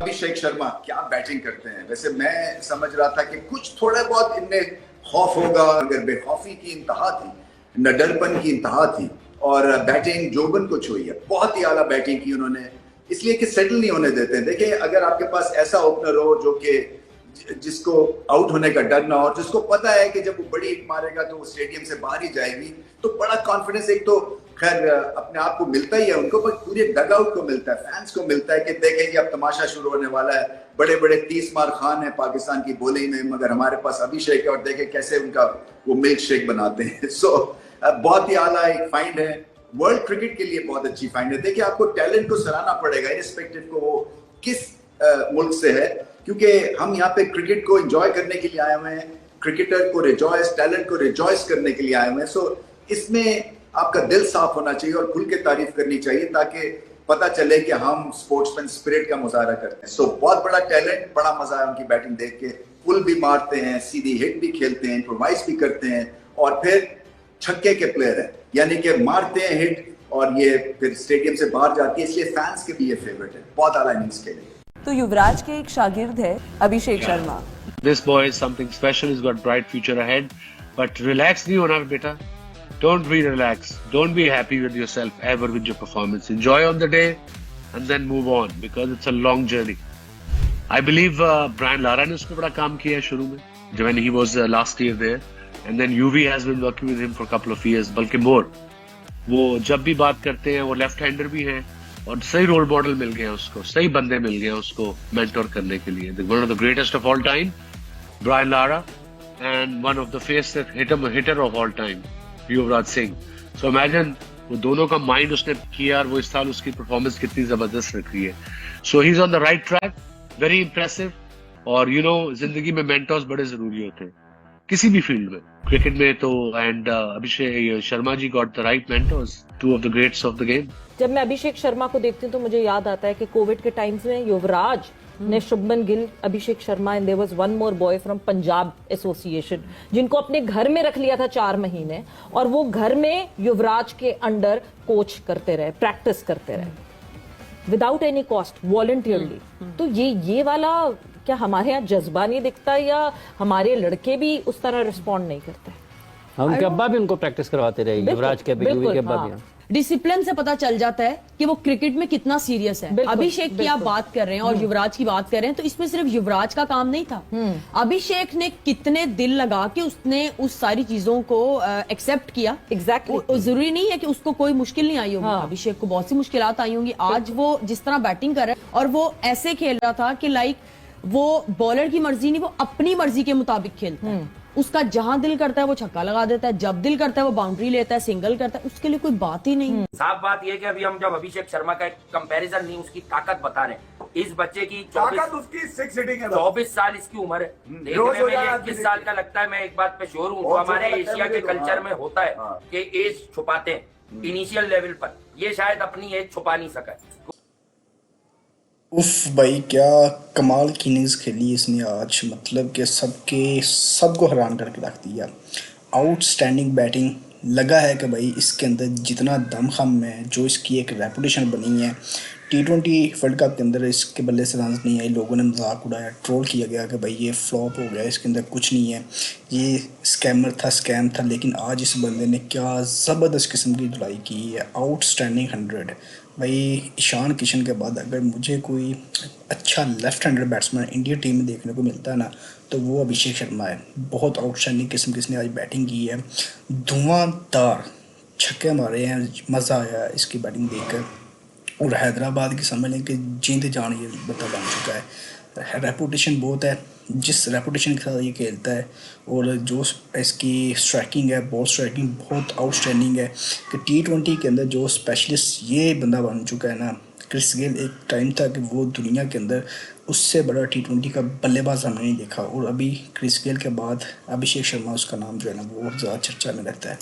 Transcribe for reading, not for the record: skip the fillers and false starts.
अभिषेक शर्मा क्या बैटिंग करते हैं। वैसे मैं समझ रहा था कि कुछ थोड़ा बहुत इनमें खौफ होगा, मगर बेखौफी की इंतहा थी, नडरपन की इंतहा थी और बैटिंग जोबन को छुई है। बहुत ही आला बैटिंग की उन्होंने, इसलिए कि सेटल नहीं होने देते हैं। देखिए, अगर आपके पास ऐसा ओपनर हो जो कि जिसको आउट होने का डर ना हो और जिसको पता है कि जब वो बड़ी हिट मारेगा तो वो स्टेडियम से बाहर ही जाएगी, तो बड़ा कॉन्फिडेंस एक तो खैर अपने आप को मिलता ही है उनको, पर पूरे डग आउट को मिलता है, फैंस को मिलता है कि देखें जी अब तमाशा शुरू होने वाला है। बड़े बड़े 30 मार खान है पाकिस्तान की बॉलिंग में, मगर हमारे पास अभिषेक है और देखें कैसे उनका वो मिल्क शेक बनाते हैं। सो बहुत ही आला एक फाइंड है, वर्ल्ड क्रिकेट के लिए बहुत अच्छी फाइंड है। देखिए, आपको टैलेंट को सराहना पड़ेगा इरिस्पेक्टिव को वो किस मुल्क से है, क्योंकि हम यहाँ पे क्रिकेट को एंजॉय करने के लिए आए हुए हैं, क्रिकेटर को रिजॉयस, टैलेंट को रिजॉयस करने के लिए आए हुए हैं। सो इसमें आपका दिल साफ होना चाहिए और खुल के तारीफ करनी चाहिए, ताकि पता चले कि हम स्पोर्ट्समैन स्पिरिट का मुजाहरा करते हैं। सो बहुत बड़ा टैलेंट, बड़ा मजा है उनकी बैटिंग देख के। पुल भी मारते हैं, सीधी हिट भी खेलते हैं, इम्प्रोवाइज भी करते हैं और फिर छक्के के प्लेयर हैं, यानी कि मारते हैं हिट और ये फिर स्टेडियम से बाहर जाती है, इसलिए फैंस के भी ये फेवरेट है। बहुत आला इनिंग्स खेले। तो युवराज के एक शागिर्द है Abhishek Sharma. This boy is something special. He's got bright future ahead. But relax नहीं होना बेटा. Don't be relaxed. Don't be happy with yourself ever with your performance. Enjoy on the day and then move on because it's a long journey. I believe Brian Lara ने उसमें बड़ा काम किया है शुरू में, when he was last year there, and then UV has been working with him for a couple of years. बल्कि more. वो जब भी बात करते हैं वो लेफ्ट हैंडर भी हैं और सही रोल मॉडल मिल गया उसको, सही बंदे मिल गए उसको मेंटोर करने के लिए। One of the greatest of all time Brian Lara and one of the fastest hitter of all time Yuvraj Singh. So imagine वो दोनों का माइंड उसने किया और वो इस साल उसकी परफॉर्मेंस कितनी जबरदस्त रख रही है। So he is on the right track, very impressive. और जिंदगी में मेंटोर्स बड़े जरूरी होते हैं किसी भी फील्ड में, क्रिकेट में तो। And Abhishek Sharma ji got the right mentors, two of the greats of the game. जब मैं अभिषेक शर्मा को देखती हूँ तो मुझे याद आता है कि कोविड के टाइम्स में युवराज ने Shubman Gill, Abhishek Sharma and there was one more boy from Punjab association, जिनको अपने घर में रख लिया था 4 महीने, और वो घर में युवराज के अंडर कोच करते रहे, प्रैक्टिस करते रहे विदाउट एनी कॉस्ट, वॉलंटियरली। तो ये वाला क्या हमारे यहाँ जज्बा नहीं दिखता, या हमारे लड़के भी उस तरह रिस्पॉन्ड नहीं करते? उनके अब्बा भी उनको प्रैक्टिस करवाते रहे, युवराज के अब्बा भी। डिसिप्लिन से पता चल जाता है कि वो क्रिकेट में कितना सीरियस है। अभिषेक की आप बात कर रहे हैं और युवराज की बात कर रहे हैं, तो इसमें सिर्फ युवराज का काम नहीं था। अभिषेक ने कितने दिल लगा के उसने उस सारी चीजों को एक्सेप्ट किया। एग्जैक्टली जरूरी नहीं है कि उसको कोई मुश्किल नहीं आई होगी। अभिषेक को बहुत सी मुश्किलात आई होंगी। आज वो जिस तरह बैटिंग कर रहा है और वो ऐसे खेल रहा था कि लाइक वो बॉलर की मर्जी नहीं, वो अपनी मर्जी के मुताबिक खेलता है। उसका जहां दिल करता है वो छक्का लगा देता है, जब दिल करता है वो बाउंड्री लेता है, सिंगल करता है, उसके लिए कोई बात ही नहीं। साफ बात यह कि अभी हम जब अभिषेक शर्मा का एक कंपैरिजन नहीं, उसकी ताकत बता रहे हैं। इस बच्चे की 24 साल इसकी उम्र है। देखने में 21 साल का लगता है। मैं एक बात पे श्योर हूँ, जो हमारे एशिया के कल्चर में होता है कि एज छुपाते हैं इनिशियल लेवल पर, ये शायद अपनी एज छुपा नहीं सका। उफ भाई, क्या कमाल की इनिंग्स खेली इसने आज, मतलब कि सबको हैरान करके रख दिया। आउटस्टैंडिंग बैटिंग, लगा है कि भाई इसके अंदर जितना दमखम है, जो इसकी एक रेपुटेशन बनी है T20 वर्ल्ड कप के अंदर इसके बल्ले से रन नहीं आई, लोगों ने मजाक उड़ाया, ट्रोल किया गया कि भाई ये फ्लॉप हो गया, इसके अंदर कुछ नहीं है, ये स्कैम था। लेकिन आज इस बंदे ने क्या ज़बरदस्त किस्म की धुलाई की है। आउटस्टैंडिंग 100 भाई। ईशान किशन के बाद अगर मुझे कोई अच्छा left hander batsman India team में देखने को मिलता है ना, तो वो अभिषेक शर्मा है। बहुत आउटस्टैंडिंग किस्म की इसने आज बैटिंग की है, धुआंधार छक्के मारे हैं, मज़ा आया इसकी बैटिंग देखकर। और हैदराबाद की समझ लें कि जींद जान ये बता बन चुका है। रेपुटेशन बहुत है, जिस रेपुटेशन के साथ ये खेलता है, और जो इसकी स्ट्राइकिंग है, बॉल स्ट्राइकिंग बहुत आउटस्टैंडिंग है कि T20 के अंदर जो स्पेशलिस्ट ये बंदा बन चुका है ना। क्रिस गेल एक टाइम था कि वो दुनिया के अंदर उससे बड़ा T20 का बल्लेबाज हमने नहीं देखा, और अभी क्रिस गेल के बाद अभिषेक शर्मा उसका नाम जो है ना वो बहुत ज़्यादा चर्चा में रहता है।